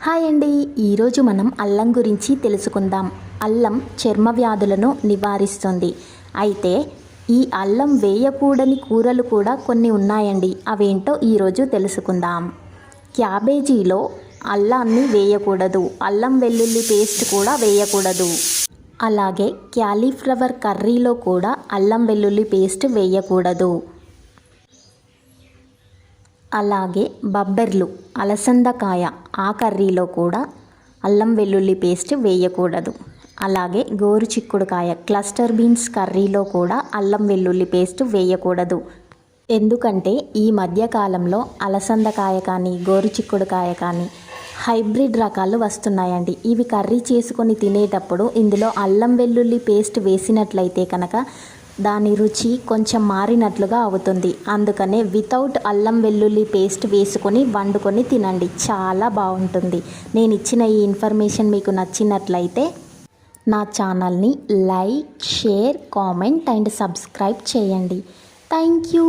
Hi అండి. ఈరోజు మనం అల్లం గురించి తెలుసుకుందాం. అల్లం చర్మ వ్యాధులను నివారిస్తుంది. అయితే ఈ అల్లం వేయకూడని కూరలు కూడా కొన్ని ఉన్నాయండి. అవేంటో ఈరోజు తెలుసుకుందాం. క్యాబేజీలో అల్లాన్ని వేయకూడదు. అల్లం వెల్లుల్లి పేస్ట్ కూడా వేయకూడదు. అలాగే క్యాలీఫ్లవర్ కర్రీలో కూడా అల్లం వెల్లుల్లి పేస్ట్ వేయకూడదు. అలాగే బబ్బెర్లు, అలసందకాయ ఆ కర్రీలో కూడా అల్లం వెల్లుల్లి పేస్ట్ వేయకూడదు. అలాగే గోరుచిక్కుడుకాయ క్లస్టర్ బీన్స్ కర్రీలో కూడా అల్లం వెల్లుల్లి పేస్ట్ వేయకూడదు. ఎందుకంటే ఈ మధ్యకాలంలో అలసందకాయ కానీ గోరుచిక్కుడుకాయ కానీ హైబ్రిడ్ రకాలు వస్తున్నాయండి. ఇవి కర్రీ చేసుకొని తినేటప్పుడు ఇందులో అల్లం వెల్లుల్లి పేస్ట్ వేసినట్లయితే కనుక దాని రుచి కొంచెం మారినట్లుగా అవుతుంది. అందుకనే వితౌట్ అల్లం వెల్లుల్లి పేస్ట్ వేసుకొని వండుకొని తినండి, చాలా బాగుంటుంది. నేను ఇచ్చిన ఈ ఇన్ఫర్మేషన్ మీకు నచ్చినట్లయితే నా ఛానల్ని like, share, comment and subscribe చేయండి. Thank you.